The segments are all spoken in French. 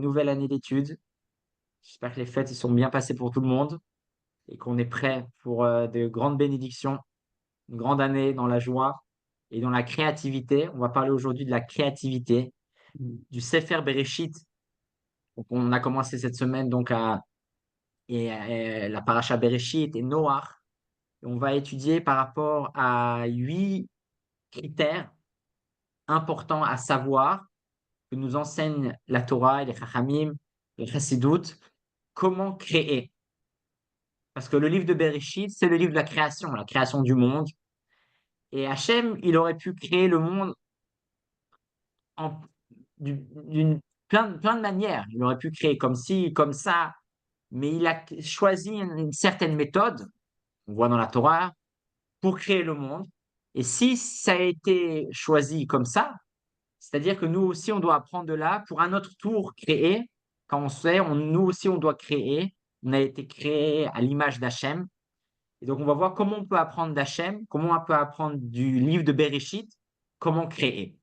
nouvelle année d'études. J'espère que les fêtes, ils sont bien passées pour tout le monde et qu'on est prêt pour, de grandes bénédictions, une grande année dans la joie et dans la créativité. On va parler aujourd'hui de la créativité, Mmh. du Sefer Bereshit. Donc on a commencé cette semaine donc à la paracha Bereshit et Noach et on va étudier par rapport à 8 critères importants à savoir que nous enseigne la Torah et les Chachamim, les Chassidut, comment créer. Parce que le livre de Bereshit, c'est le livre de la création du monde. Et Hachem, il aurait pu créer le monde en, d'une plein de manières. Il aurait pu créer comme ci, comme ça, mais il a choisi une certaine méthode, on voit dans la Torah, pour créer le monde. Et si ça a été choisi comme ça, c'est-à-dire que nous aussi, on doit apprendre de là pour à notre tour créer. Quand on sait, nous aussi, on doit créer. On a été créé à l'image d'Hachem. Et donc, on va voir comment on peut apprendre d'Hachem, comment on peut apprendre du livre de Bereshit, comment créer.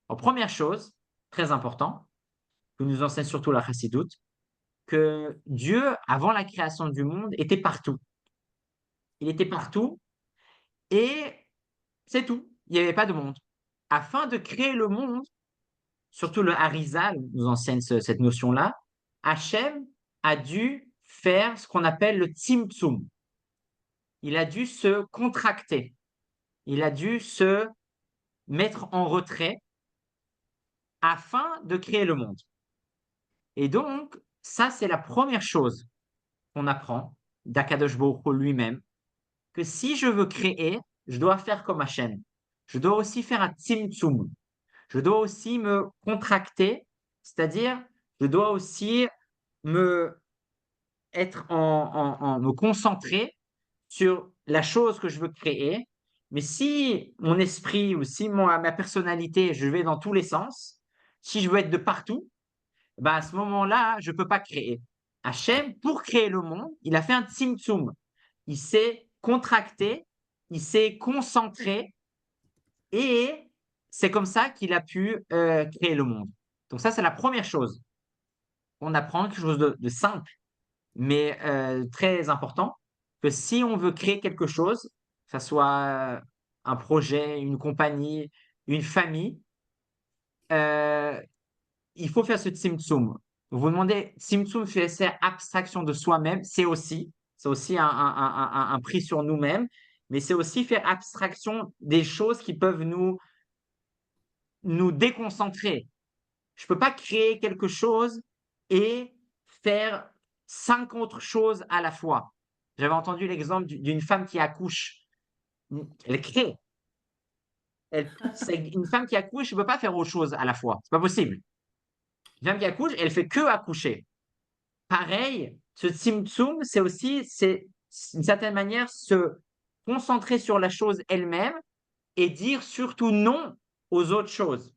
En première chose, très important, que nous enseigne surtout la Chassidoute, que Dieu, avant la création du monde, était partout. Il était partout et c'est tout. Il n'y avait pas de monde. Afin de créer le monde, surtout le Harizal nous enseigne cette notion-là, Hachem a dû faire ce qu'on appelle le Tzimtzum. Il a dû se contracter. Il a dû se mettre en retrait afin de créer le monde. Et donc, ça, c'est la première chose qu'on apprend d'Akadosh Baruch Hu lui-même, que si je veux créer, je dois faire comme Hachem. Je dois aussi faire un Tzimtzum. Je dois aussi me contracter, c'est-à-dire, je dois aussi me être me concentrer sur la chose que je veux créer. Mais si mon esprit ou si ma personnalité, je vais dans tous les sens, si je veux être de partout, bah à ce moment-là, je ne peux pas créer. Hachem, pour créer le monde, il a fait un tzimtzum. Il s'est contracté, il s'est concentré et c'est comme ça qu'il a pu créer le monde. Donc ça, c'est la première chose. On apprend quelque chose de simple mais très important, que si on veut créer quelque chose, que ça soit un projet, une compagnie, une famille, heu, il faut faire ce Tzimtzum. Vous vous demandez, Tzimtzum c'est abstraction de soi-même, c'est aussi un prix sur nous-mêmes, mais c'est aussi faire abstraction des choses qui peuvent nous déconcentrer. Je peux pas créer quelque chose et faire 5 autres choses à la fois. J'avais entendu l'exemple d'une femme qui accouche. Elle crée. C'est une femme qui accouche, elle ne peut pas faire autre chose à la fois. C'est pas possible. Une femme qui accouche, elle fait que accoucher. Pareil, ce Tzimtzum, c'est aussi, c'est d'une certaine manière se concentrer sur la chose elle-même et dire surtout non aux autres choses.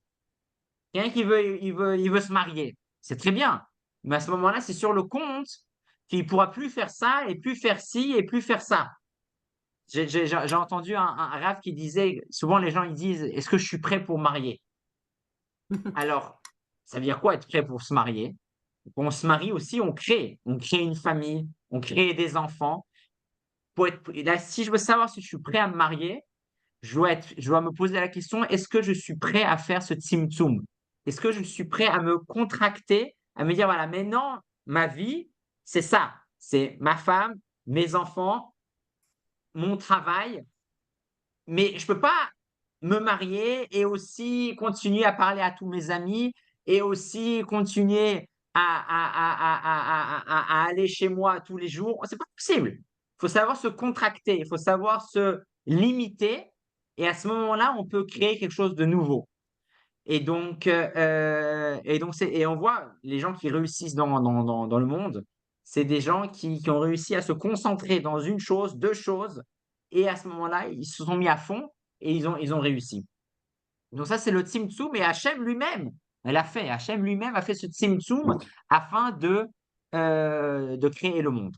Quelqu'un qui il veut se marier, c'est très bien. Mais à ce moment-là, c'est sur le compte qu'il ne pourra plus faire ça et plus faire ci et plus faire ça. J'ai entendu un rave qui disait, souvent les gens ils disent, est-ce que je suis prêt pour marier? Alors, ça veut dire quoi être prêt pour se marier? On se marie aussi, on crée une famille, on crée des enfants. Et là, si je veux savoir si je suis prêt à me marier, je dois me poser la question, est-ce que je suis prêt à faire ce Tzimtzum? Est-ce que je suis prêt à me contracter, à me dire, voilà, maintenant, ma vie, c'est ça. C'est ma femme, mes enfants, mon travail, mais je peux pas me marier et aussi continuer à parler à tous mes amis et aussi continuer à aller chez moi tous les jours. C'est pas possible. Il faut savoir se contracter, il faut savoir se limiter et à ce moment-là, on peut créer quelque chose de nouveau. Et on voit les gens qui réussissent dans le monde, c'est des gens qui ont réussi à se concentrer dans une chose, 2 choses et à ce moment-là, ils se sont mis à fond et ils ont réussi. Donc ça, c'est le Tzimtzum et Hachem lui-même, Hachem lui-même a fait ce Tzimtzum afin de créer le monde.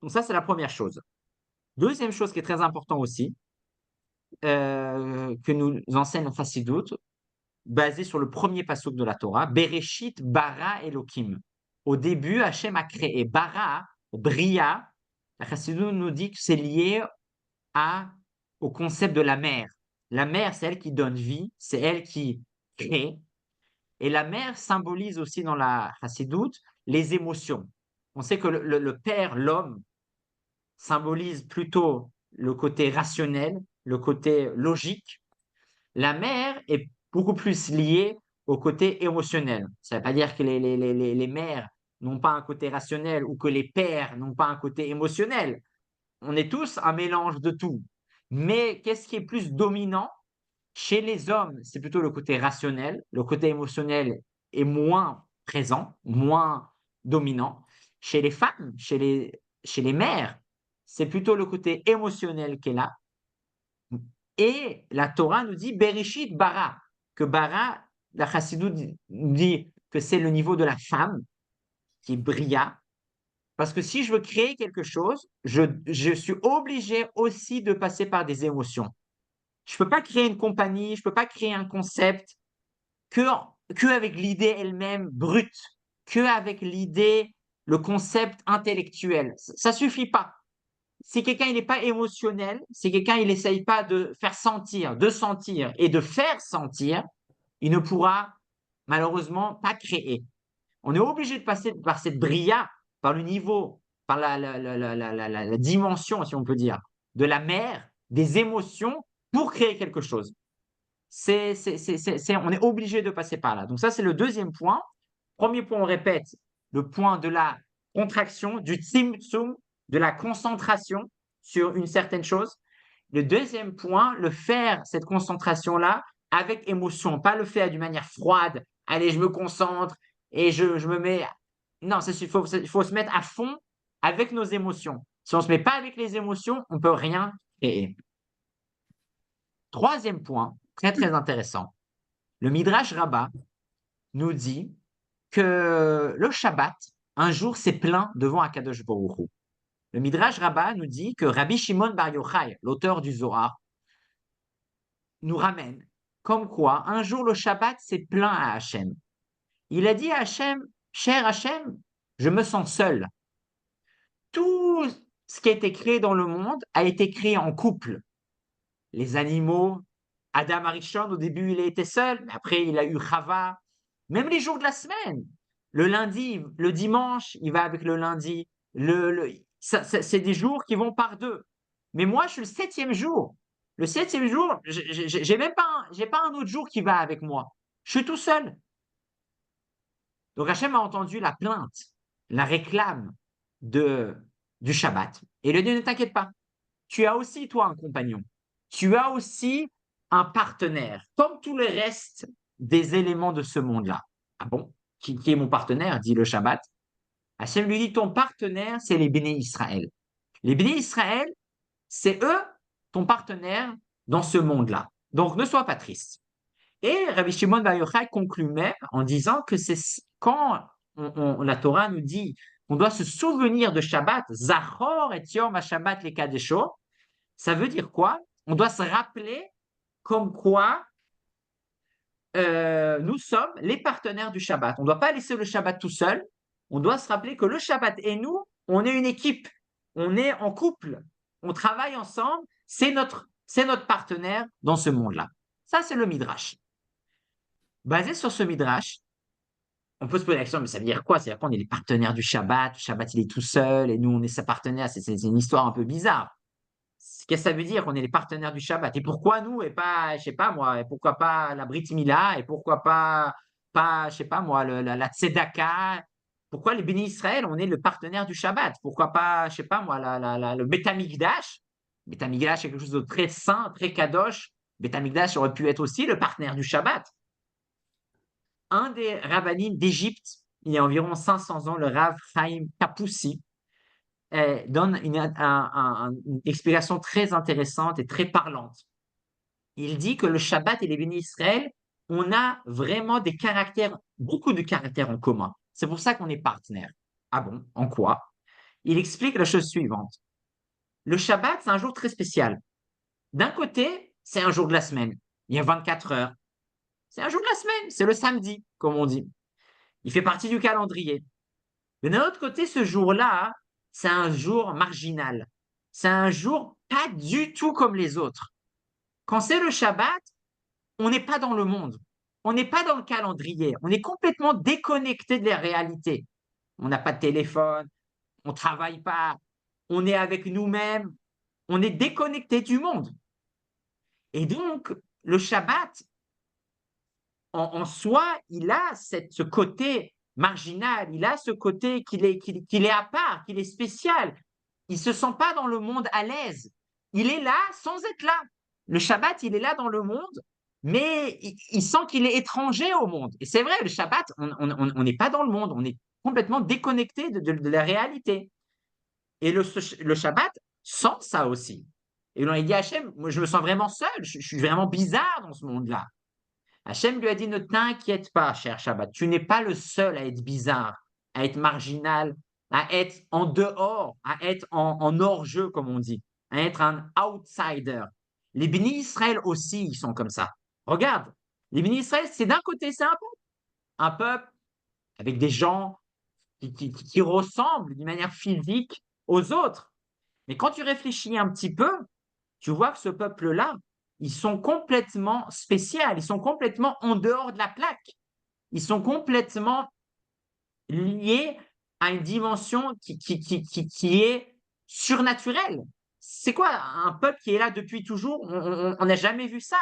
Donc ça, c'est la première chose. Deuxième chose qui est très important aussi, que nous enseigne la Chassidoute, basé sur le premier passouk de la Torah, Bereshit bara Elohim. Au début, Hachem a créé. Bara, Bria, la Chassidut nous dit que c'est lié au concept de la mère. La mère, c'est elle qui donne vie, c'est elle qui crée. Et la mère symbolise aussi dans la Chassidoute les émotions. On sait que le père, l'homme, symbolise plutôt le côté rationnel, le côté logique. La mère est beaucoup plus liée au côté émotionnel. Ça ne veut pas dire que les mères n'ont pas un côté rationnel ou que les pères n'ont pas un côté émotionnel. On est tous un mélange de tout. Mais qu'est-ce qui est plus dominant? Chez les hommes, c'est plutôt le côté rationnel. Le côté émotionnel est moins présent, moins dominant. Chez les femmes, chez les mères, c'est plutôt le côté émotionnel qui est là. Et la Torah nous dit Bereshit bara, que bara, la Chassidut dit que c'est le niveau de la femme qui brilla. Parce que si je veux créer quelque chose, je suis obligé aussi de passer par des émotions. Je ne peux pas créer une compagnie, je ne peux pas créer un concept que, que avec l'idée elle-même brute, que avec l'idée, le concept intellectuel. Ça ne suffit pas. Si quelqu'un il n'est pas émotionnel, si quelqu'un il n'essaye pas de faire sentir, de sentir et de faire sentir, il ne pourra malheureusement pas créer. On est obligé de passer par cette bria, par le niveau, par la dimension, si on peut dire, de la mer, des émotions pour créer quelque chose. On est obligé de passer par là. Donc ça, c'est le deuxième point. Premier point, on répète, le point de la contraction, du tzimtzum, de la concentration sur une certaine chose. Le deuxième point, le faire, cette concentration-là, avec émotion, pas le faire d'une manière froide. Allez, je me concentre et je me mets. Non, il faut se mettre à fond avec nos émotions. Si on ne se met pas avec les émotions, on ne peut rien créer. Troisième point, très très intéressant. Le Midrash Rabbah nous dit que le Shabbat, un jour, s'est plaint devant Akadosh Baruch Hu. Le Midrash Rabbah nous dit que Rabbi Shimon Bar Yochai, l'auteur du Zohar, nous ramène comme quoi un jour le Shabbat s'est plaint à Hachem. Il a dit à Hachem, cher Hachem, je me sens seul. Tout ce qui a été créé dans le monde a été créé en couple. Les animaux, Adam Arishon, au début, il a été seul, mais après, il a eu Chava. Même les jours de la semaine, le lundi, le dimanche, il va avec le lundi. C'est des jours qui vont par deux. Mais moi, je suis le septième jour. Le septième jour, j'ai même pas un autre jour qui va avec moi. Je suis tout seul. Donc Hachem a entendu la plainte, la réclame du Shabbat. Et il lui a dit, ne t'inquiète pas, tu as aussi, toi, un compagnon. Tu as aussi un partenaire, comme tous les restes des éléments de ce monde-là. Ah bon? Qui est mon partenaire? Dit le Shabbat. Hachem lui dit, ton partenaire, c'est les béné Israël. Les béné Israël, c'est eux, ton partenaire dans ce monde-là. Donc, ne sois pas triste. Et Rabbi Shimon Bar Yochai conclut même en disant que c'est quand la Torah nous dit qu'on doit se souvenir de Shabbat, Zachor et Yom HaShabbat les Kadesho, ça veut dire quoi? On doit se rappeler comme quoi nous sommes les partenaires du Shabbat. On ne doit pas laisser le Shabbat tout seul. On doit se rappeler que le Shabbat et nous, on est une équipe. On est en couple. On travaille ensemble. C'est notre partenaire dans ce monde-là. Ça, c'est le Midrash. Basé sur ce Midrash, on peut se poser la question, mais ça veut dire quoi? C'est-à-dire qu'on est les partenaires du Shabbat. Le Shabbat, il est tout seul et nous, on est sa partenaire. C'est une histoire un peu bizarre. Qu'est-ce que ça veut dire qu'on est les partenaires du Shabbat? Et pourquoi nous et pas, je sais pas moi, et pourquoi pas la Brit Mila et pourquoi pas, je sais pas moi, la Tzedaka? Pourquoi les bénis Israël, on est le partenaire du Shabbat? Pourquoi pas, je sais pas moi, le Beth Amikdash? Beth Amikdash est quelque chose de très saint, très kadosh. Beth Amikdash aurait pu être aussi le partenaire du Shabbat. Un des rabbinim d'Égypte, il y a environ 500 ans, le Rav Chaim Kapoussi, donne une explication très intéressante et très parlante. Il dit que le Shabbat et les bénis Israël, on a vraiment des caractères, beaucoup de caractères en commun. C'est pour ça qu'on est partenaires. Ah bon? En quoi? Il explique la chose suivante. Le Shabbat, c'est un jour très spécial. D'un côté, c'est un jour de la semaine. Il y a 24 heures. C'est un jour de la semaine, c'est le samedi, comme on dit. Il fait partie du calendrier. Mais d'un autre côté, ce jour-là, c'est un jour marginal. C'est un jour pas du tout comme les autres. Quand c'est le Shabbat, on n'est pas dans le monde. On n'est pas dans le calendrier. On est complètement déconnecté de la réalité. On n'a pas de téléphone, on ne travaille pas, on est avec nous-mêmes, on est déconnecté du monde. Et donc, le Shabbat, en soi, il a ce côté marginal, il a ce côté qu'il est à part, qu'il est spécial. Il ne se sent pas dans le monde à l'aise. Il est là sans être là. Le Shabbat, il est là dans le monde, mais il sent qu'il est étranger au monde. Et c'est vrai, le Shabbat, on n'est pas dans le monde, on est complètement déconnecté de la réalité. Et le Shabbat sent ça aussi. Et il dit, Hachem, moi, je me sens vraiment seul, je suis vraiment bizarre dans ce monde-là. Hachem lui a dit, ne t'inquiète pas, cher Shabbat, tu n'es pas le seul à être bizarre, à être marginal, à être en dehors, à être en hors-jeu, comme on dit, à être un outsider. Les bénis Israël aussi, ils sont comme ça. Regarde, les bénis Israël, c'est d'un côté, c'est un peuple avec des gens qui ressemblent d'une manière physique aux autres. Mais quand tu réfléchis un petit peu, tu vois que ce peuple-là, ils sont complètement spéciaux, ils sont complètement en dehors de la plaque. Ils sont complètement liés à une dimension qui est surnaturelle. C'est quoi un peuple qui est là depuis toujours? On n'a jamais vu ça.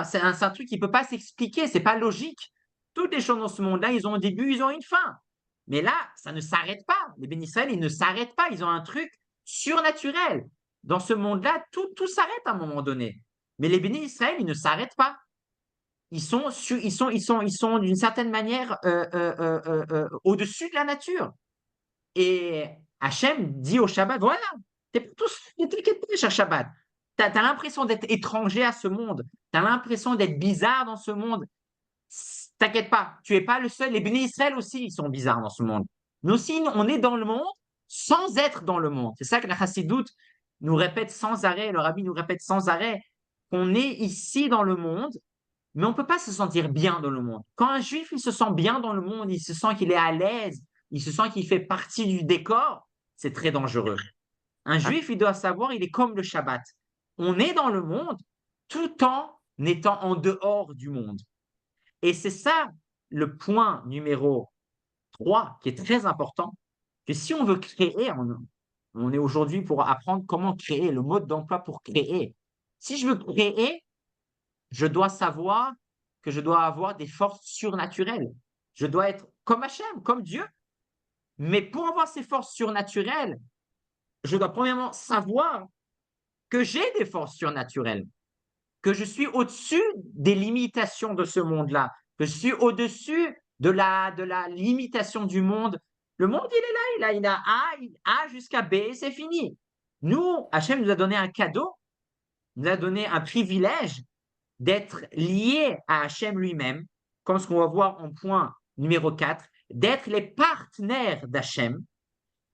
C'est un truc qui ne peut pas s'expliquer, c'est pas logique. Toutes les choses dans ce monde-là, ils ont un début, ils ont une fin. Mais là, ça ne s'arrête pas. Les bénis Israël, ils ne s'arrêtent pas. Ils ont un truc surnaturel. Dans ce monde-là, tout s'arrête à un moment donné. Mais les bénis Israël, ils ne s'arrêtent pas. Ils sont d'une certaine manière au-dessus de la nature. Et Hachem dit au Shabbat, voilà, ne t'inquiète pas, cher Shabbat. Tu as l'impression d'être étranger à ce monde. Tu as l'impression d'être bizarre dans ce monde. T'inquiète pas, tu n'es pas le seul. Les bénis Israël aussi, ils sont bizarres dans ce monde. Nous aussi, on est dans le monde sans être dans le monde. C'est ça que la Chassidoute nous répète sans arrêt, le Rabbi nous répète sans arrêt, qu'on est ici dans le monde, mais on ne peut pas se sentir bien dans le monde. Quand un juif, il se sent bien dans le monde, il se sent qu'il est à l'aise, il se sent qu'il fait partie du décor, c'est très dangereux. Un juif, il doit savoir, il est comme le Shabbat. On est dans le monde tout en étant en dehors du monde. Et c'est ça le point numéro 3 qui est très important, que si on veut créer, on est aujourd'hui pour apprendre comment créer, le mode d'emploi pour créer. Si je veux créer, je dois savoir que je dois avoir des forces surnaturelles. Je dois être comme Hachem, comme Dieu. Mais pour avoir ces forces surnaturelles, je dois premièrement savoir que j'ai des forces surnaturelles, que je suis au-dessus des limitations de ce monde-là, que je suis au-dessus de la limitation du monde. Le monde, il est là, il a A jusqu'à B, et c'est fini. Nous, Hachem nous a donné un cadeau, nous a donné un privilège d'être lié à Hachem lui-même, comme ce qu'on va voir en point numéro 4, d'être les partenaires d'Hachem.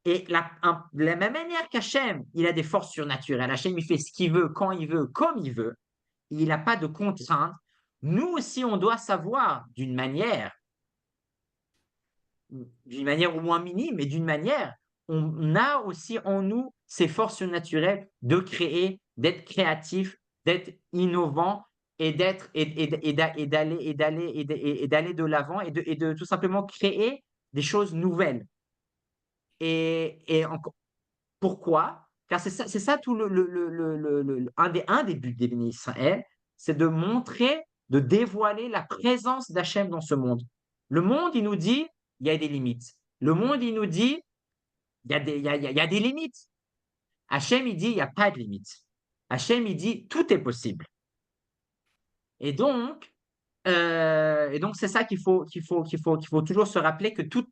Et de la même manière qu'Hachem, il a des forces surnaturelles. Hachem, il fait ce qu'il veut, quand il veut, comme il veut. Il n'a pas de contraintes. Nous aussi, on doit savoir d'une manière au moins minime, mais d'une manière, on a aussi en nous ces forces surnaturelles de créer, d'être créatif, d'être innovant et d'aller de l'avant et de tout simplement créer des choses nouvelles. Et pourquoi? Car c'est ça tout un des buts des bénis Israël, c'est de montrer, de dévoiler la présence d'Hachem dans ce monde. Le monde, il nous dit, il y a des limites. Le monde, il nous dit, il y a des limites. Hachem, il dit, il n'y a pas de limites. Hachem, il dit, tout est possible. Et donc c'est ça qu'il faut toujours se rappeler que tout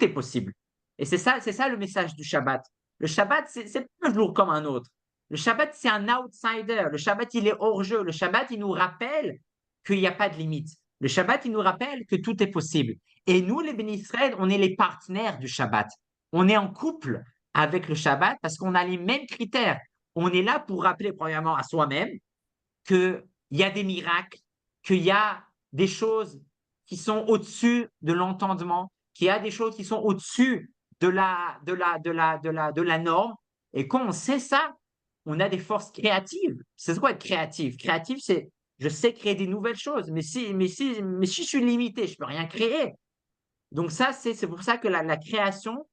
est possible. Et c'est ça le message du Shabbat. Le Shabbat, c'est pas un jour comme un autre. Le Shabbat, c'est un outsider. Le Shabbat, il est hors jeu. Le Shabbat, il nous rappelle qu'il n'y a pas de limite. Le Shabbat, il nous rappelle que tout est possible. Et nous, les bénis Israël, on est les partenaires du Shabbat. On est en couple avec le Shabbat parce qu'on a les mêmes critères. On est là pour rappeler premièrement à soi-même qu'il y a des miracles, qu'il y a des choses qui sont au-dessus de l'entendement, qu'il y a des choses qui sont au-dessus de la norme. Et quand on sait ça, on a des forces créatives. C'est quoi être créatif? Créatif, c'est je sais créer des nouvelles choses, mais si je suis limité, je ne peux rien créer. Donc ça, c'est pour ça que la création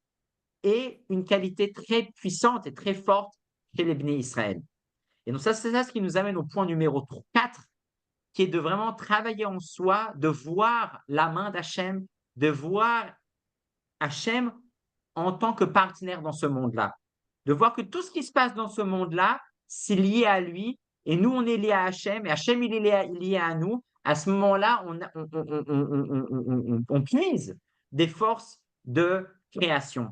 est une qualité très puissante et très forte chez les Bnei Israël. Et donc ça, c'est ça ce qui nous amène au point numéro 4, qui est de vraiment travailler en soi, de voir la main d'Hachem, de voir Hachem en tant que partenaire dans ce monde-là. De voir que tout ce qui se passe dans ce monde-là, c'est lié à lui, et nous, on est lié à Hachem, et Hachem, il est lié à nous. À ce moment-là, on puise des forces de création.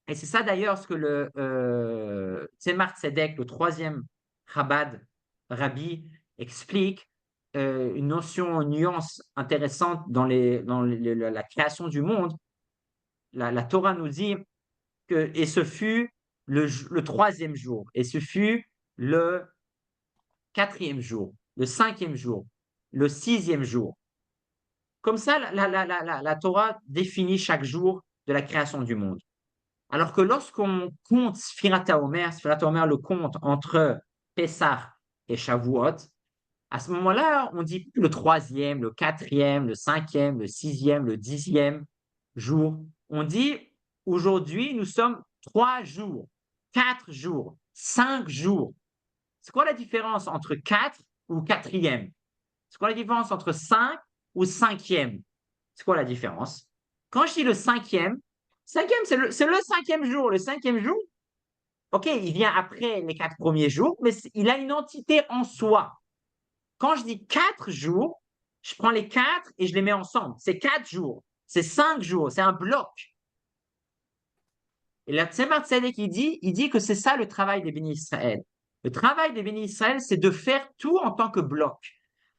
Et c'est ça d'ailleurs ce que le Tzemar Tzedek, le troisième Rabbi, explique, une notion, une nuance intéressante dans la création du monde. La Torah nous dit que, et ce fut le troisième jour, et ce fut le quatrième jour, le cinquième jour, le sixième jour. Comme ça, la Torah définit chaque jour de la création du monde. Alors que lorsqu'on compte Sfirat HaOmer, le compte entre Pessah et Shavuot, à ce moment-là, on dit le troisième, le quatrième, le cinquième, le sixième, le dixième jour. On dit aujourd'hui, nous sommes 3 jours, 4 jours, 5 jours. C'est quoi la différence entre 4 ou quatrième? C'est quoi la différence entre 5 ou cinquième? C'est quoi la différence? Quand je dis le cinquième, c'est le cinquième jour. Le cinquième jour, OK, il vient après les 4 premiers jours, mais il a une entité en soi. Quand je dis 4 jours, je prends les 4 et je les mets ensemble. C'est 4 jours, c'est 5 jours, c'est un bloc. Et la Tzemar Tzedek, il dit que c'est ça le travail des bénis Israël. Le travail des bénis Israël, c'est de faire tout en tant que bloc.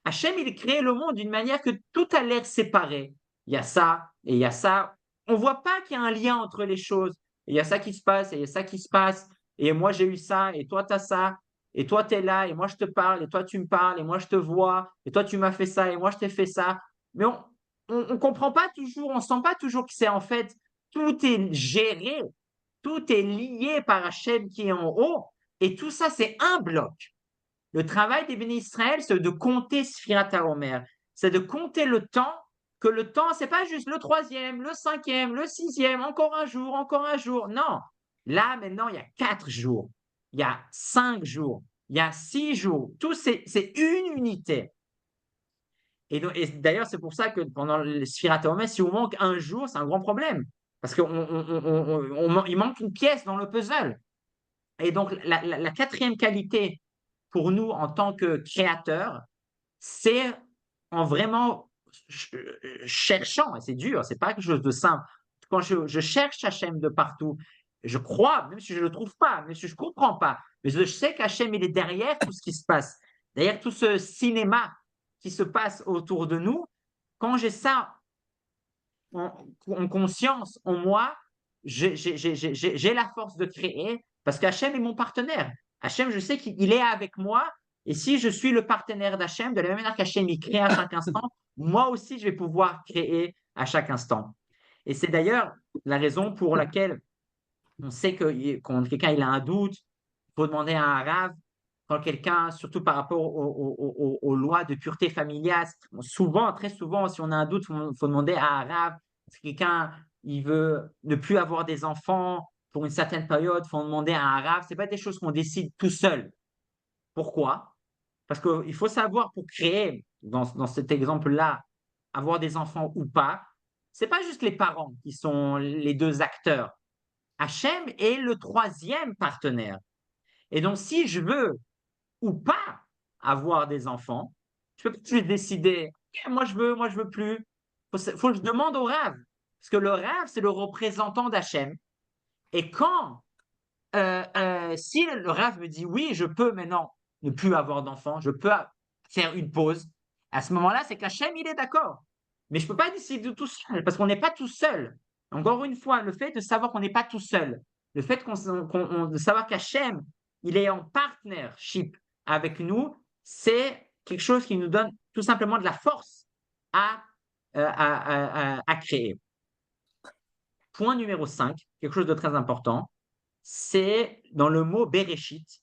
Hachem, il a créé le monde d'une manière que tout a l'air séparé. Il y a ça et il y a ça. On ne voit pas qu'il y a un lien entre les choses. Il y a ça qui se passe et il y a ça qui se passe. Et moi, j'ai eu ça et toi, tu as ça. Et toi, tu es là et moi, je te parle et toi, tu me parles et moi, je te vois. Et toi, tu m'as fait ça et moi, je t'ai fait ça. Mais on ne comprend pas toujours, on ne sent pas toujours que c'est en fait, tout est géré, tout est lié par Hachem qui est en haut. Et tout ça, c'est un bloc. Le travail des bénis Israël, c'est de compter Sfirat HaOmer. C'est de compter le temps, que le temps, c'est pas juste le troisième, le cinquième, le sixième, encore un jour, encore un jour. Non. Là, maintenant, il y a 4 jours, il y a 5 jours, il y a 6 jours. Tout, c'est une unité. Et d'ailleurs, c'est pour ça que pendant le Sfirat HaOmer, si on manque un jour, c'est un grand problème. Parce qu'il manque une pièce dans le puzzle. Et donc, la quatrième qualité pour nous en tant que créateurs, c'est en vraiment cherchant, et c'est dur, c'est pas quelque chose de simple. Quand je cherche Hachem de partout, je crois, même si je ne le trouve pas, même si je ne comprends pas, mais je sais qu'Hachem, il est derrière tout ce qui se passe, derrière tout ce cinéma qui se passe autour de nous. Quand j'ai ça en conscience, en moi, j'ai la force de créer parce qu'Hachem est mon partenaire. Hachem, je sais qu'il est avec moi. Et si je suis le partenaire d'Hachem, de la même manière qu'Hachem il crée à chaque instant, moi aussi, je vais pouvoir créer à chaque instant. Et c'est d'ailleurs la raison pour laquelle on sait que quand quelqu'un il a un doute, il faut demander à un rave. Quand quelqu'un, surtout par rapport aux lois de pureté familiale, souvent, très souvent, si on a un doute, il faut demander à un rave. Si quelqu'un il veut ne plus avoir des enfants pour une certaine période, il faut demander à un rave. Ce n'est pas des choses qu'on décide tout seul. Pourquoi? Parce qu'il faut savoir pour créer, dans cet exemple-là, avoir des enfants ou pas, ce n'est pas juste les parents qui sont les deux acteurs. Hachem est le troisième partenaire. Et donc, si je veux ou pas avoir des enfants, je peux plus décider, moi je veux plus. Faut que je demande au Rav. Parce que le Rav, c'est le représentant d'Hachem. Et quand, si le Rav me dit oui, je peux maintenant ne plus avoir d'enfants, je peux faire une pause, à ce moment-là, c'est qu'Hachem, il est d'accord. Mais je ne peux pas décider tout seul, parce qu'on n'est pas tout seul. Encore une fois, le fait de savoir qu'on n'est pas tout seul, le fait de savoir qu'Hachem, il est en partnership avec nous, c'est quelque chose qui nous donne tout simplement de la force à créer. Point numéro 5, quelque chose de très important, c'est dans le mot Bereshit,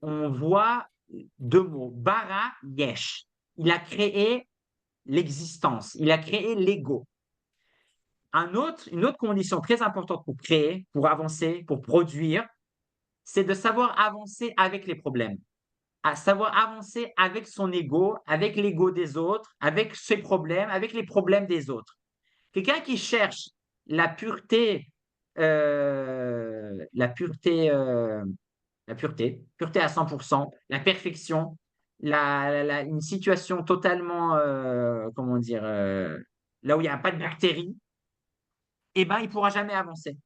on voit deux mots, bara, yesh. Il a créé l'existence, il a créé l'ego. Une autre condition très importante pour créer, pour avancer, pour produire, c'est de savoir avancer avec les problèmes, à savoir avancer avec son ego, avec l'ego des autres, avec ses problèmes, avec les problèmes des autres. Quelqu'un qui cherche la pureté, pureté à 100%, la perfection, une situation totalement, comment dire, là où il n'y a pas de bactéries, eh ben, il ne pourra jamais avancer.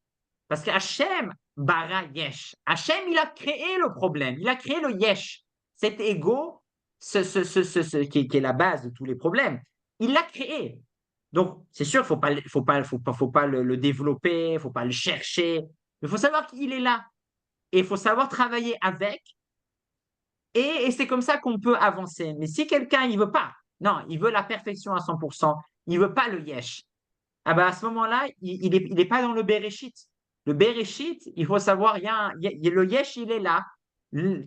Parce qu'Hachem bara yesh. Hachem, il a créé le problème, il a créé le yesh. Cet ego, qui est la base de tous les problèmes, il l'a créé. Donc, c'est sûr, faut pas le développer, il ne faut pas le chercher. Il faut savoir qu'il est là. Et il faut savoir travailler avec. Et c'est comme ça qu'on peut avancer. Mais si quelqu'un, il veut pas, non, il veut la perfection à 100%, il veut pas le yesh, ah ben à ce moment-là, il est pas dans le Bereshit. Le Bereshit, il faut savoir, le Yesh, il est là.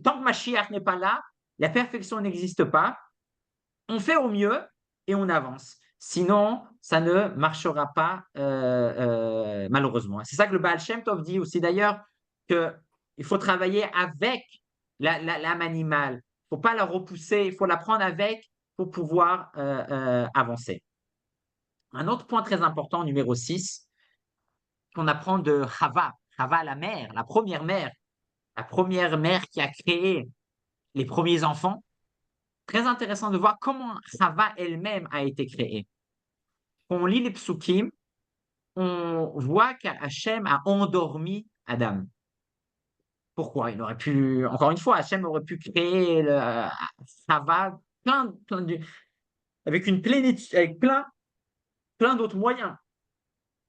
Tant que Mashiach n'est pas là, la perfection n'existe pas. On fait au mieux et on avance. Sinon, ça ne marchera pas, malheureusement. C'est ça que le Baal Shem Tov dit aussi d'ailleurs, qu'il faut travailler avec l'âme animale. Il ne faut pas la repousser, il faut la prendre avec pour pouvoir avancer. Un autre point très important, numéro 6, qu'on apprend de Chava la mère, la première mère qui a créé les premiers enfants. Très intéressant de voir comment Chava elle-même a été créée. Quand on lit les psukim, on voit qu'Hachem a endormi Adam. Pourquoi? Il aurait pu, encore une fois, Hachem aurait pu créer Chava avec plein d'autres moyens.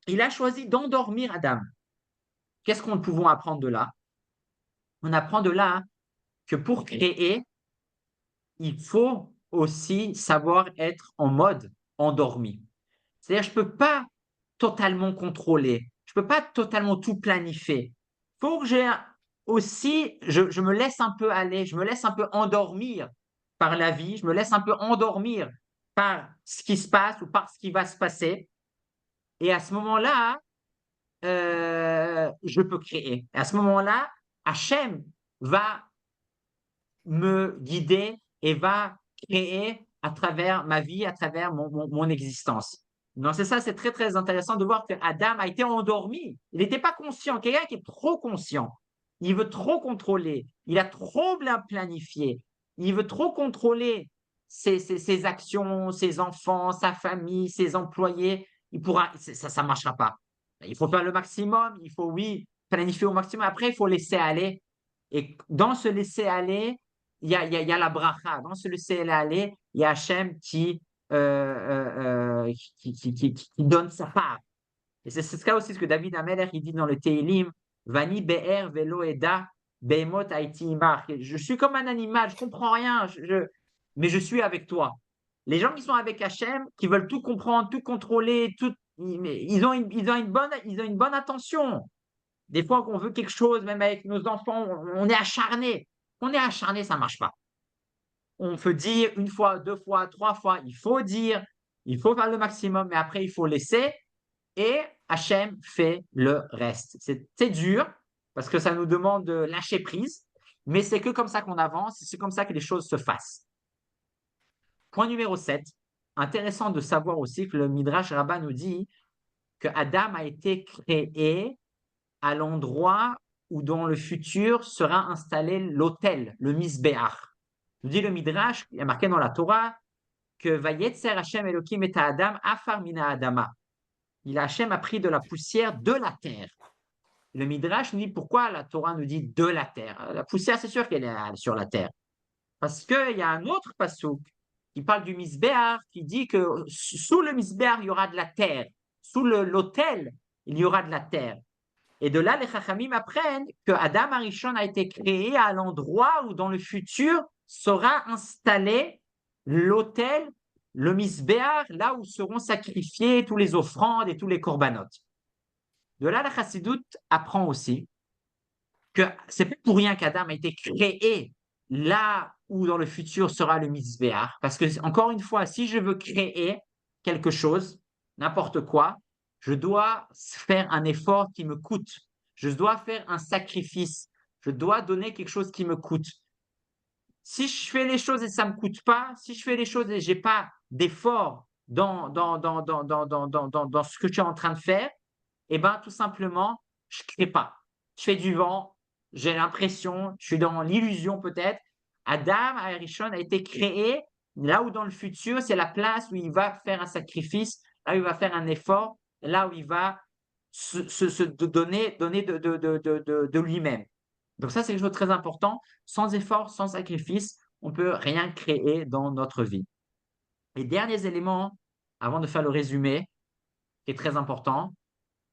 Il a choisi d'endormir Adam. Qu'est-ce qu'on pouvons apprendre de là? On apprend de là que pour créer, il faut aussi savoir être en mode endormi. C'est-à-dire, je ne peux pas totalement contrôler, je ne peux pas totalement tout planifier. Il faut que j'ai aussi, je me laisse un peu aller, je me laisse un peu endormir par la vie, je me laisse un peu endormir par ce qui se passe ou par ce qui va se passer. Et à ce moment-là, je peux créer. Et à ce moment-là, Hachem va me guider et va créer à travers ma vie, à travers mon existence. Donc, c'est ça, c'est très, très intéressant de voir que Adam a été endormi. Il n'était pas conscient. Quelqu'un qui est trop conscient, il veut trop contrôler, il a trop bien planifié, il veut trop contrôler ses actions, ses enfants, sa famille, ses employés. Ça ne marchera pas. Il faut faire le maximum, il faut, oui, planifier au maximum. Après, il faut laisser aller. Et dans ce laisser aller, il y a la bracha. Dans ce laisser aller, il y a Hachem qui donne sa part. Et c'est ce cas aussi ce que David Ameller il dit dans le Teilim, Vani be'er velo eda be'emot haiti imar. Je suis comme un animal, je comprends rien, mais je suis avec toi. Les gens qui sont avec Hachem, qui veulent tout comprendre, tout contrôler, ils ont une bonne attention. Des fois qu'on veut quelque chose, même avec nos enfants, on est acharné. On est acharné, ça ne marche pas. On peut dire une fois, deux fois, trois fois, il faut dire, il faut faire le maximum, mais après, il faut laisser. Et Hachem fait le reste. C'est dur, parce que ça nous demande de lâcher prise, mais c'est que comme ça qu'on avance, c'est comme ça que les choses se fassent. Point numéro 7, intéressant de savoir aussi que le Midrash Rabbah nous dit que Adam a été créé à l'endroit où dans le futur sera installé l'autel, le Misbéach. Nous dit le Midrash, il y a marqué dans la Torah que Vayetzer Hashem Elohim et Adam afar mina Adama. Hachem a pris de la poussière de la terre. Le Midrash nous dit pourquoi la Torah nous dit de la terre. La poussière, c'est sûr qu'elle est sur la terre. Parce qu'il y a un autre passouk qui parle du Misbéach, qui dit que sous le Misbéach, il y aura de la terre. Sous l'autel, il y aura de la terre. Et de là, les Chachamim apprennent que Adam Arishon a été créé à l'endroit où dans le futur sera installé l'autel, le misbéar, là où seront sacrifiés tous les offrandes et tous les corbanotes. De là, la chassidoute apprend aussi que c'est pas pour rien qu'Adam a été créé là où dans le futur sera le misbéar. Parce que, encore une fois, si je veux créer quelque chose, n'importe quoi, je dois faire un effort qui me coûte. Je dois faire un sacrifice. Je dois donner quelque chose qui me coûte. Si je fais les choses et ça ne me coûte pas, si je fais les choses et je n'ai pas d'effort dans ce que tu es en train de faire, eh ben, tout simplement, je ne crée pas. Je fais du vent, j'ai l'impression, je suis dans l'illusion peut-être. Adam, Arishon, a été créé là où dans le futur, c'est la place où il va faire un sacrifice, là où il va faire un effort, là où il va se donner de lui-même. Donc ça, c'est quelque chose de très important. Sans effort, sans sacrifice, on ne peut rien créer dans notre vie. Les derniers éléments, avant de faire le résumé, qui est très important,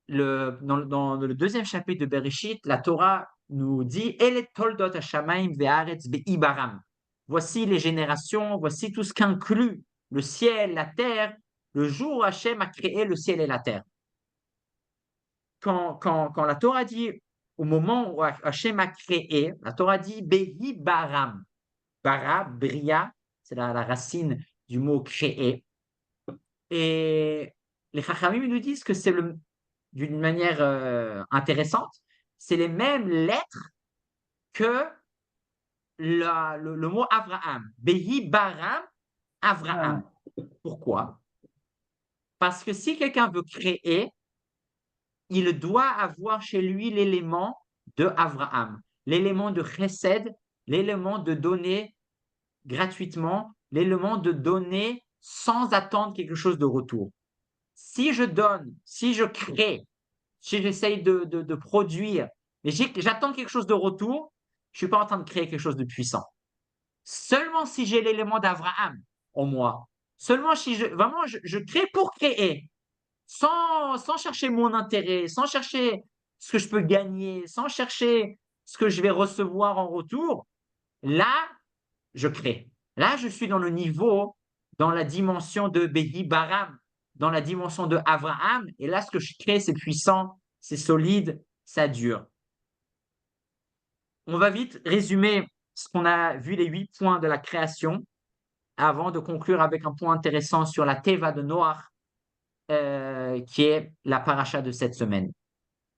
dans le deuxième chapitre de Bereshit, la Torah nous dit Elet toldot hashamayim ve'aretz be'ibaram. Voici les générations, voici tout ce qu'inclut le ciel, la terre, le jour où Hachem a créé le ciel et la terre. Quand la Torah dit au moment où Hachem a créé, la Torah dit be'ibaram. Bara, bria, c'est la racine du mot créer. Et les Chachamim nous disent que c'est d'une manière intéressante, c'est les mêmes lettres que le mot Abraham. Behi Baram, Abraham. Pourquoi? Parce que si quelqu'un veut créer, il doit avoir chez lui l'élément de Abraham, l'élément de chesed, l'élément de donner gratuitement, l'élément de donner sans attendre quelque chose de retour. Si je donne, si je crée, si j'essaye de produire, mais j'attends quelque chose de retour, je ne suis pas en train de créer quelque chose de puissant. Seulement si j'ai l'élément d'Abraham en moi, seulement si vraiment je crée pour créer, sans chercher mon intérêt, sans chercher ce que je peux gagner, sans chercher ce que je vais recevoir en retour, là, je crée. Là, je suis dans le niveau, dans la dimension de Behi Baram, dans la dimension de Abraham. Et là, ce que je crée, c'est puissant, c'est solide, ça dure. On va vite résumer ce qu'on a vu, les 8 points de la création, avant de conclure avec un point intéressant sur la Teva de Noach, qui est la paracha de cette semaine.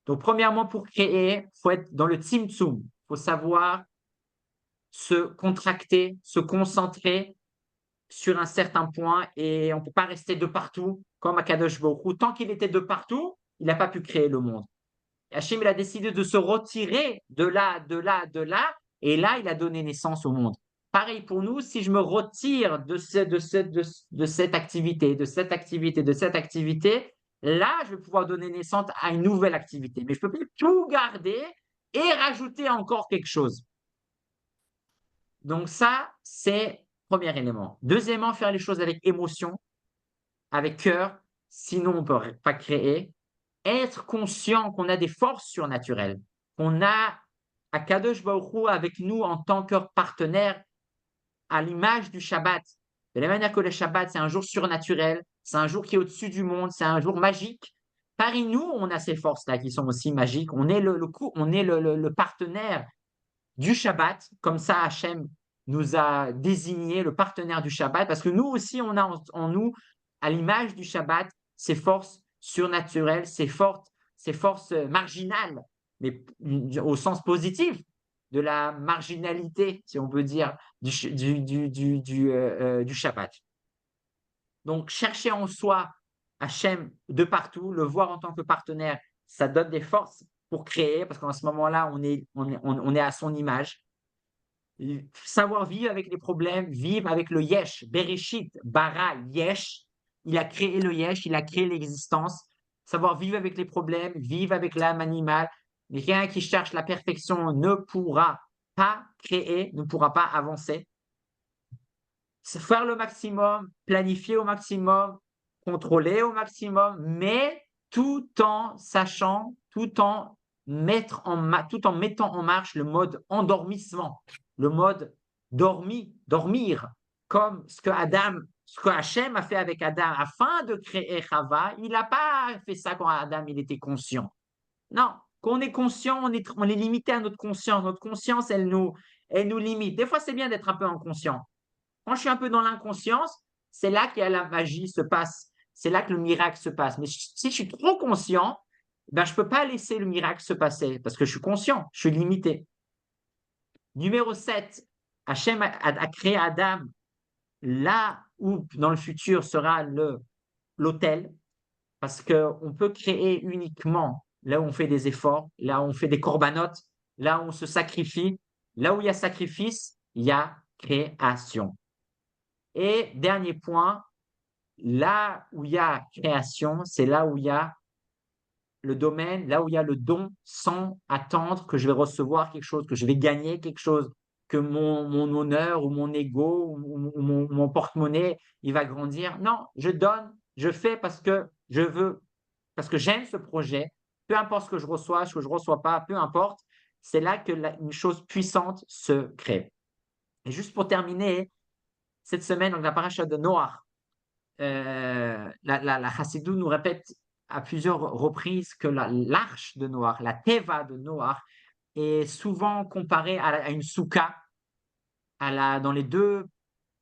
Donc, premièrement, pour créer, il faut être dans le Tzimtzum. Il faut savoir se contracter, se concentrer sur un certain point et on ne peut pas rester de partout comme Akadosh Baruch Hu. Tant qu'il était de partout, il n'a pas pu créer le monde. Hachem, il a décidé de se retirer de là, et là, il a donné naissance au monde. Pareil pour nous, si je me retire de cette activité, là, je vais pouvoir donner naissance à une nouvelle activité. Mais je ne peux plus tout garder et rajouter encore quelque chose. Donc ça, c'est le premier élément. Deuxièmement, faire les choses avec émotion, avec cœur, sinon on ne peut pas créer. Être conscient qu'on a des forces surnaturelles, qu'on a Akadosh Baruch Hu avec nous en tant que partenaire à l'image du Shabbat. De la manière que le Shabbat, c'est un jour surnaturel, c'est un jour qui est au-dessus du monde, c'est un jour magique. Paris, nous, on a ces forces-là qui sont aussi magiques. On est le partenaire du Shabbat, comme ça Hachem nous a désigné le partenaire du Shabbat, parce que nous aussi, on a en nous, à l'image du Shabbat, ces forces surnaturelles, ces forces marginales, mais au sens positif de la marginalité, si on peut dire, du Shabbat. Donc, chercher en soi Hachem de partout, le voir en tant que partenaire, ça donne des forces pour créer, parce qu'en ce moment-là, on est à son image. Savoir vivre avec les problèmes, vivre avec le yesh, Bereshit, bara, yesh. Il a créé le yesh, il a créé l'existence. Savoir vivre avec les problèmes, vivre avec l'âme animale. Mais quelqu'un qui cherche la perfection ne pourra pas créer, ne pourra pas avancer. Faire le maximum, planifier au maximum, contrôler au maximum, mais tout en sachant, tout en mettant en marche le mode endormissement, le mode dormir, comme ce que Hachem a fait avec Adam afin de créer Chava, il n'a pas fait ça quand Adam il était conscient. Non, quand on est conscient, on est limité à notre conscience. Notre conscience, elle nous limite. Des fois, c'est bien d'être un peu inconscient. Quand je suis un peu dans l'inconscience, c'est là que la magie se passe. C'est là que le miracle se passe. Mais si je suis trop conscient, ben, je ne peux pas laisser le miracle se passer parce que je suis conscient, je suis limité. Numéro 7, Hachem a créé Adam là où dans le futur sera l'autel, parce qu'on peut créer uniquement là où on fait des efforts, là où on fait des corbanotes, là où on se sacrifie. Là où il y a sacrifice, il y a création. Et dernier point, là où il y a création, c'est là où il y a le domaine, là où il y a le don sans attendre que je vais recevoir quelque chose, que je vais gagner quelque chose, que mon honneur ou mon ego ou mon porte-monnaie, il va grandir. Non, je donne, je fais parce que je veux, parce que j'aime ce projet, peu importe ce que je reçois, ce que je ne reçois pas, peu importe, c'est là que une chose puissante se crée. Et juste pour terminer, cette semaine, dans la paracha de Noach, la Chassidou nous répète à plusieurs reprises que l'arche de Noach, la Teva de Noach, est souvent comparée à une souka. Dans les deux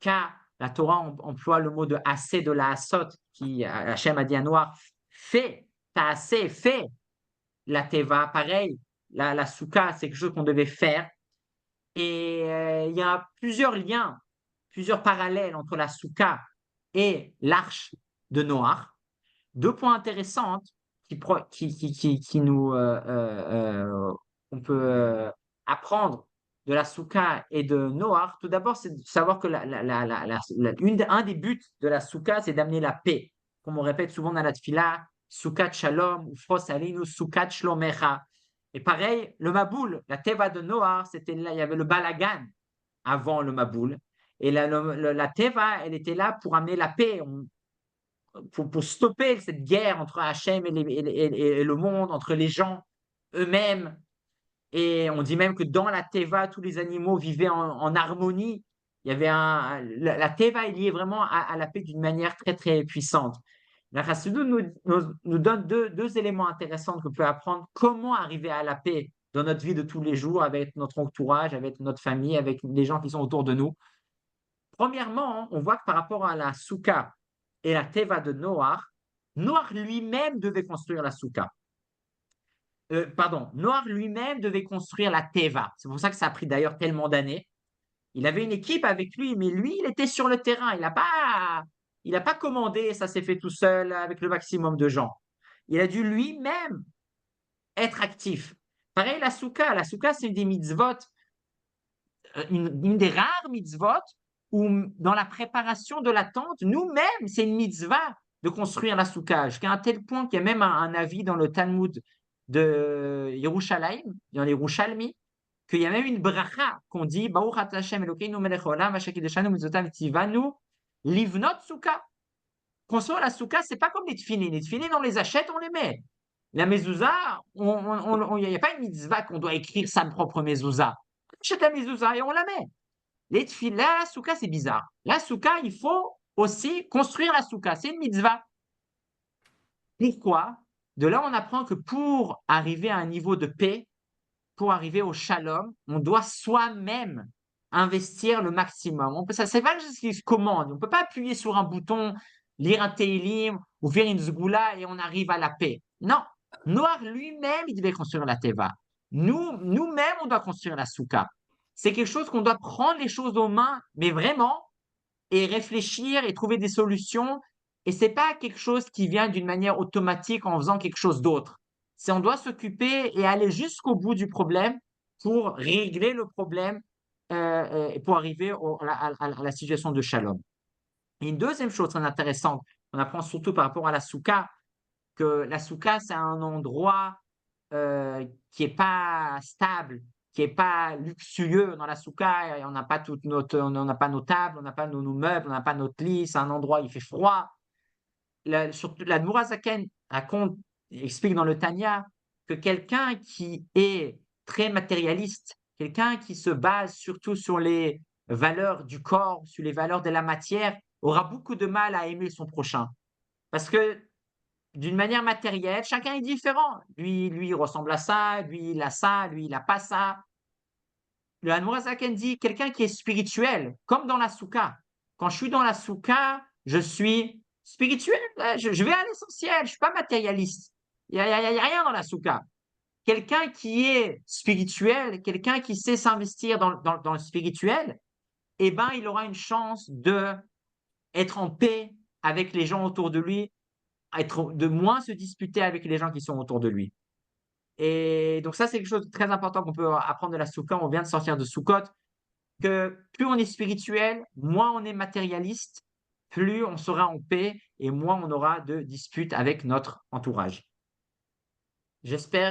cas, la Torah emploie le mot de assez de la Asot, qui Hachem a dit à Noach, fais, t'as assez, fais la Teva. Pareil, la souka, c'est quelque chose qu'on devait faire. Et il y a plusieurs liens, plusieurs parallèles entre la souka et l'arche de Noach. Deux points intéressants qui nous on peut apprendre de la souka et de Noach. Tout d'abord, c'est de savoir que un des buts de la souka, c'est d'amener la paix. Comme on répète souvent dans la tfila, soukat shalom, ou fros alinu, soukat shlomecha. Et pareil, le Maboul, la teva de Noach, c'était là, il y avait le balagan avant le Maboul. Et la teva, elle était là pour amener la paix. Pour stopper cette guerre entre Hachem et le monde, entre les gens eux-mêmes. Et on dit même que dans la Teva, tous les animaux vivaient en harmonie. Il y avait la Teva est liée vraiment à la paix d'une manière très, très puissante. La Chassidut nous donne deux éléments intéressants que peut apprendre. Comment arriver à la paix dans notre vie de tous les jours, avec notre entourage, avec notre famille, avec les gens qui sont autour de nous. Premièrement, on voit que par rapport à la Souka et la Teva de Noach, Noach lui-même devait construire la Souka. Noach lui-même devait construire la Teva. C'est pour ça que ça a pris d'ailleurs tellement d'années. Il avait une équipe avec lui, mais lui, il était sur le terrain. Il n'a pas commandé, ça s'est fait tout seul avec le maximum de gens. Il a dû lui-même être actif. Pareil, la Souka. La Souka, c'est une des mitzvot, une des rares mitzvot où dans la préparation de la tente, nous-mêmes, c'est une mitzvah de construire la souka, jusqu'à un tel point qu'il y a même un avis dans le Talmud de Yerushalayim, dans les Yerushalmi, qu'il y a même une bracha qu'on dit Baruch atah Hashem Elokeinu melech haolam asher kiddushanu mitzvotav v'tzivanu livnot souka. Construire la souka, c'est pas comme les tefilin. Les tefilin, on les achète, on les met. La mezouza, il n'y a pas une mitzvah qu'on doit écrire sa propre mezouza. On achète la mezouza et on la met. Les tefillah, la souka, c'est bizarre. La souka, il faut aussi construire la souka. C'est une mitzvah. Pourquoi? De là, on apprend que pour arriver à un niveau de paix, pour arriver au shalom, on doit soi-même investir le maximum. Ça, c'est pas juste ce qui se commande. On ne peut pas appuyer sur un bouton, lire un Teilim ou faire une zgoula et on arrive à la paix. Non. Noach lui-même, il devait construire la teva. Nous-mêmes, on doit construire la souka. C'est quelque chose qu'on doit prendre les choses aux mains, mais vraiment, et réfléchir et trouver des solutions. Et c'est pas quelque chose qui vient d'une manière automatique en faisant quelque chose d'autre. C'est on doit s'occuper et aller jusqu'au bout du problème pour régler le problème et pour arriver à la situation de shalom. Et une deuxième chose très intéressante, on apprend surtout par rapport à la souka, que la souka, c'est un endroit qui n'est pas stable, qui n'est pas luxueux. Dans la souka, on n'a pas on n'a pas nos tables, on n'a pas nos meubles, on n'a pas notre lit, c'est un endroit où il fait froid. Surtout, la Zaken raconte, explique dans le Tanya que quelqu'un qui est très matérialiste, quelqu'un qui se base surtout sur les valeurs du corps, sur les valeurs de la matière, aura beaucoup de mal à aimer son prochain. Parce que d'une manière matérielle, chacun est différent. Lui, il ressemble à ça, lui, il a ça, lui, il n'a pas ça. Le Hanwurazaken dit quelqu'un qui est spirituel, comme dans la soukha. Quand je suis dans la soukha, je suis spirituel, je vais à l'essentiel, je ne suis pas matérialiste. Il n'y a, y a rien dans la soukha. Quelqu'un qui est spirituel, quelqu'un qui sait s'investir dans le spirituel, eh ben, il aura une chance d'être en paix avec les gens autour de lui, de moins se disputer avec les gens qui sont autour de lui. Et donc ça, c'est quelque chose de très important qu'on peut apprendre de la soukha. On vient de sortir de Soukot, que plus on est spirituel, moins on est matérialiste, plus on sera en paix et moins on aura de disputes avec notre entourage. J'espère